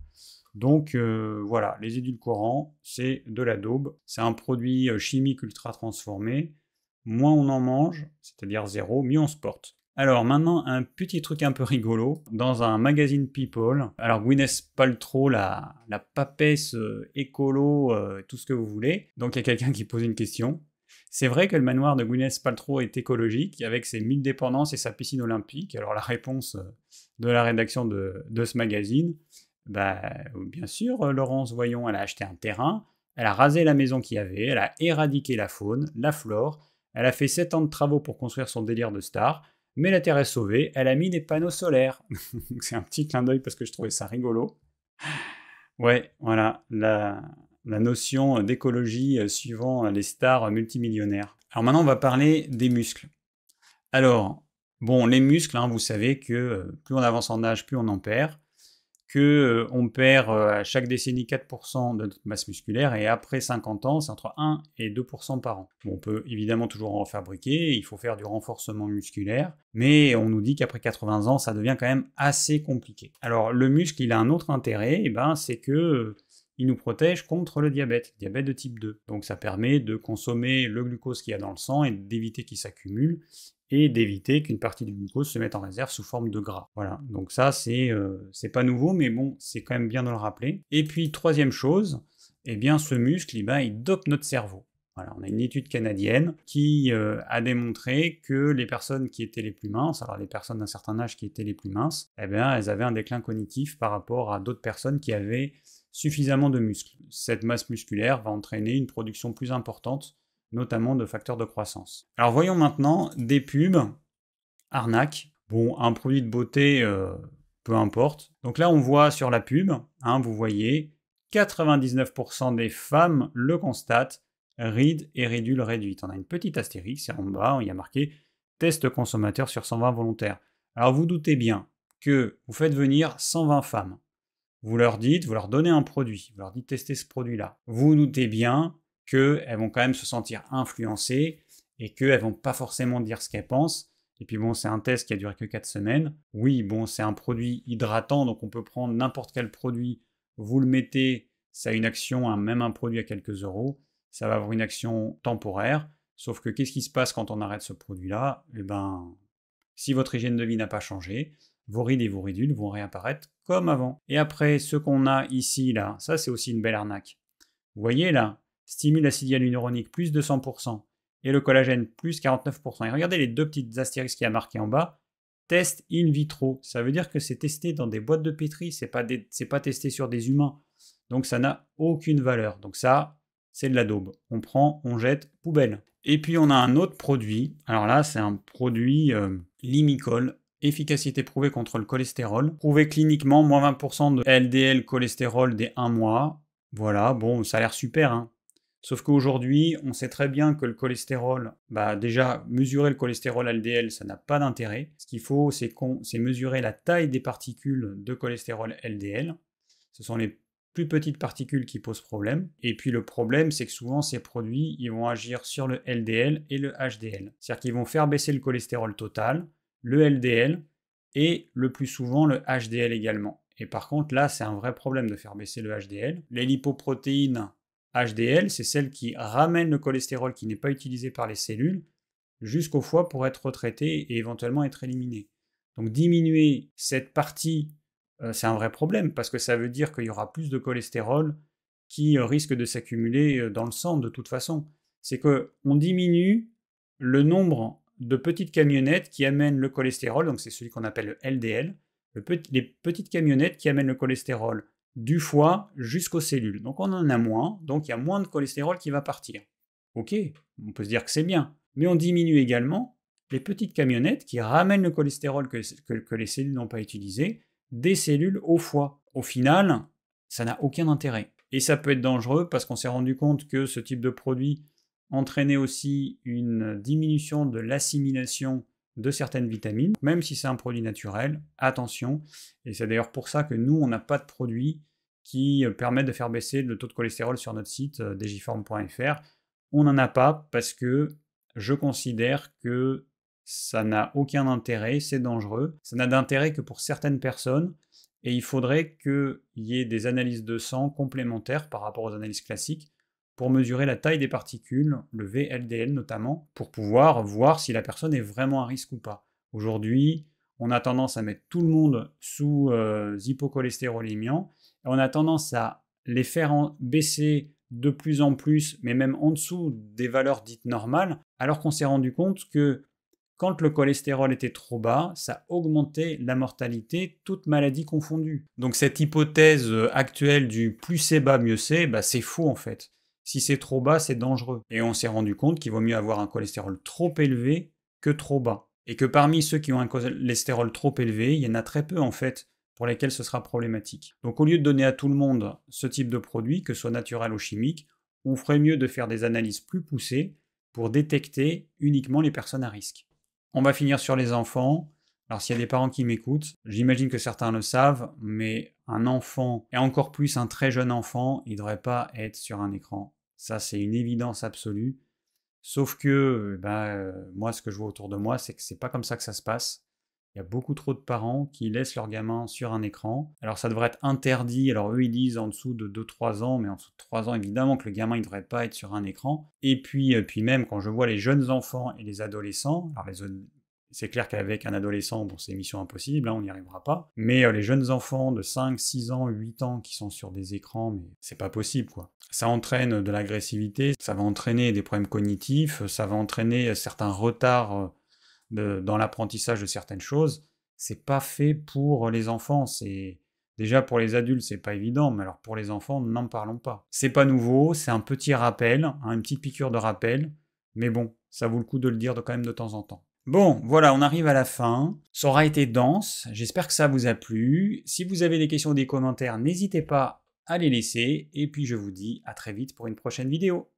Donc voilà, les édulcorants, c'est de la daube. C'est un produit chimique ultra transformé. Moins on en mange, c'est-à-dire 0, mieux on se porte. Alors maintenant, un petit truc un peu rigolo, dans un magazine People, alors Gwyneth Paltrow, la papesse écolo, tout ce que vous voulez, donc il y a quelqu'un qui pose une question. C'est vrai que le manoir de Gwyneth Paltrow est écologique, avec ses 1000 dépendances et sa piscine olympique? Alors la réponse de la rédaction de ce magazine, bien sûr, Laurence, voyons, elle a acheté un terrain, elle a rasé la maison qu'il y avait, elle a éradiqué la faune, la flore, elle a fait 7 ans de travaux pour construire son délire de star, mais la Terre est sauvée, elle a mis des panneaux solaires. C'est un petit clin d'œil parce que je trouvais ça rigolo. Ouais, voilà, la notion d'écologie suivant les stars multimillionnaires. Alors maintenant, on va parler des muscles. Alors, bon, les muscles, vous savez que plus on avance en âge, plus on en perd, qu'on perd à chaque décennie 4% de notre masse musculaire, et après 50 ans, c'est entre 1 et 2% par an. Bon, on peut évidemment toujours en fabriquer, il faut faire du renforcement musculaire, mais on nous dit qu'après 80 ans, ça devient quand même assez compliqué. Alors le muscle, il a un autre intérêt, c'est que il nous protège contre le diabète de type 2. Donc ça permet de consommer le glucose qu'il y a dans le sang et d'éviter qu'il s'accumule, et d'éviter qu'une partie du glucose se mette en réserve sous forme de gras. Voilà, donc ça c'est pas nouveau, mais bon, c'est quand même bien de le rappeler. Et puis troisième chose, ce muscle, il dope notre cerveau. Voilà, on a une étude canadienne qui a démontré que les personnes qui étaient les plus minces, alors les personnes d'un certain âge qui étaient les plus minces, elles avaient un déclin cognitif par rapport à d'autres personnes qui avaient suffisamment de muscles. Cette masse musculaire va entraîner une production plus importante, notamment de facteurs de croissance. Alors voyons maintenant des pubs, arnaques. Bon, un produit de beauté, peu importe. Donc là, on voit sur la pub, vous voyez, 99% des femmes le constatent, rides et ridules réduites. On a une petite astérix, et en bas, il y a marqué « Test consommateur sur 120 volontaires ». Alors vous doutez bien que vous faites venir 120 femmes. Vous leur donnez un produit, vous leur dites tester ce produit-là. Vous doutez bien qu'elles vont quand même se sentir influencées et qu'elles vont pas forcément dire ce qu'elles pensent. Et puis bon, c'est un test qui a duré que 4 semaines. Oui, bon, c'est un produit hydratant, donc on peut prendre n'importe quel produit, vous le mettez, ça a une action, même un produit à quelques euros, ça va avoir une action temporaire. Sauf que qu'est-ce qui se passe quand on arrête ce produit-là ? Si votre hygiène de vie n'a pas changé, vos rides et vos ridules vont réapparaître comme avant. Et après, ce qu'on a ici, là, ça c'est aussi une belle arnaque. Vous voyez là, stimule l'acide hyaluronique plus de 100% et le collagène plus 49%. Et regardez les deux petites astérisques qu'il y a marquées en bas. Test in vitro. Ça veut dire que c'est testé dans des boîtes de pétri, c'est pas testé sur des humains. Donc ça n'a aucune valeur. Donc ça, c'est de la daube. On prend, on jette, poubelle. Et puis on a un autre produit. Alors là, c'est un produit Limicol. Efficacité prouvée contre le cholestérol. Prouvé cliniquement, moins 20% de LDL cholestérol dès 1 mois. Voilà, bon, ça a l'air super, hein. Sauf qu'aujourd'hui, on sait très bien que le cholestérol, déjà, mesurer le cholestérol LDL, ça n'a pas d'intérêt. Ce qu'il faut, c'est mesurer la taille des particules de cholestérol LDL. Ce sont les plus petites particules qui posent problème. Et puis le problème, c'est que souvent, ces produits, ils vont agir sur le LDL et le HDL. C'est-à-dire qu'ils vont faire baisser le cholestérol total, le LDL, et le plus souvent le HDL également. Et par contre, là, c'est un vrai problème de faire baisser le HDL. Les lipoprotéines HDL, c'est celles qui ramènent le cholestérol qui n'est pas utilisé par les cellules jusqu'au foie pour être retraité et éventuellement être éliminé. Donc diminuer cette partie, c'est un vrai problème parce que ça veut dire qu'il y aura plus de cholestérol qui risque de s'accumuler dans le sang de toute façon. C'est qu'on diminue le nombre de petites camionnettes qui amènent le cholestérol, donc c'est celui qu'on appelle le LDL, les petites camionnettes qui amènent le cholestérol du foie jusqu'aux cellules. Donc on en a moins, donc il y a moins de cholestérol qui va partir. Ok, on peut se dire que c'est bien, mais on diminue également les petites camionnettes qui ramènent le cholestérol que les cellules n'ont pas utilisé des cellules au foie. Au final, ça n'a aucun intérêt. Et ça peut être dangereux parce qu'on s'est rendu compte que ce type de produit entraînait aussi une diminution de l'assimilation de certaines vitamines, même si c'est un produit naturel, attention, et c'est d'ailleurs pour ça que nous, on n'a pas de produit qui permettent de faire baisser le taux de cholestérol sur notre site digiform.fr. On n'en a pas parce que je considère que ça n'a aucun intérêt, c'est dangereux, ça n'a d'intérêt que pour certaines personnes, et il faudrait qu'il y ait des analyses de sang complémentaires par rapport aux analyses classiques pour mesurer la taille des particules, le VLDL notamment, pour pouvoir voir si la personne est vraiment à risque ou pas. Aujourd'hui, on a tendance à mettre tout le monde sous hypocholestérolémiant, et on a tendance à les faire baisser de plus en plus, mais même en dessous des valeurs dites normales, alors qu'on s'est rendu compte que quand le cholestérol était trop bas, ça augmentait la mortalité, toutes maladies confondues. Donc cette hypothèse actuelle du plus c'est bas, mieux c'est faux en fait. Si c'est trop bas, c'est dangereux. Et on s'est rendu compte qu'il vaut mieux avoir un cholestérol trop élevé que trop bas. Et que parmi ceux qui ont un cholestérol trop élevé, il y en a très peu en fait pour lesquels ce sera problématique. Donc au lieu de donner à tout le monde ce type de produit, que ce soit naturel ou chimique, on ferait mieux de faire des analyses plus poussées pour détecter uniquement les personnes à risque. On va finir sur les enfants. Alors s'il y a des parents qui m'écoutent, j'imagine que certains le savent, mais un enfant, et encore plus un très jeune enfant, il ne devrait pas être sur un écran. Ça, c'est une évidence absolue. Sauf que, moi, ce que je vois autour de moi, c'est que c'est pas comme ça que ça se passe. Il y a beaucoup trop de parents qui laissent leurs gamins sur un écran. Alors ça devrait être interdit, alors eux ils disent en dessous de 2-3 ans, mais en dessous de 3 ans évidemment que le gamin il devrait pas être sur un écran. Et puis même quand je vois les jeunes enfants et les adolescents, alors c'est clair qu'avec un adolescent, bon c'est mission impossible, hein, on n'y arrivera pas. Mais les jeunes enfants de 5, 6 ans, 8 ans qui sont sur des écrans, mais c'est pas possible quoi. Ça entraîne de l'agressivité, ça va entraîner des problèmes cognitifs, ça va entraîner certains retards dans l'apprentissage de certaines choses. C'est pas fait pour les enfants, c'est déjà pour les adultes c'est pas évident, mais alors pour les enfants n'en parlons pas. C'est pas nouveau, c'est un petit rappel, hein, une petite piqûre de rappel, mais bon, ça vaut le coup de le dire quand même de temps en temps. Bon, voilà, on arrive à la fin. Ça aura été dense, j'espère que ça vous a plu. Si vous avez des questions ou des commentaires, n'hésitez pas à les laisser, et puis je vous dis à très vite pour une prochaine vidéo.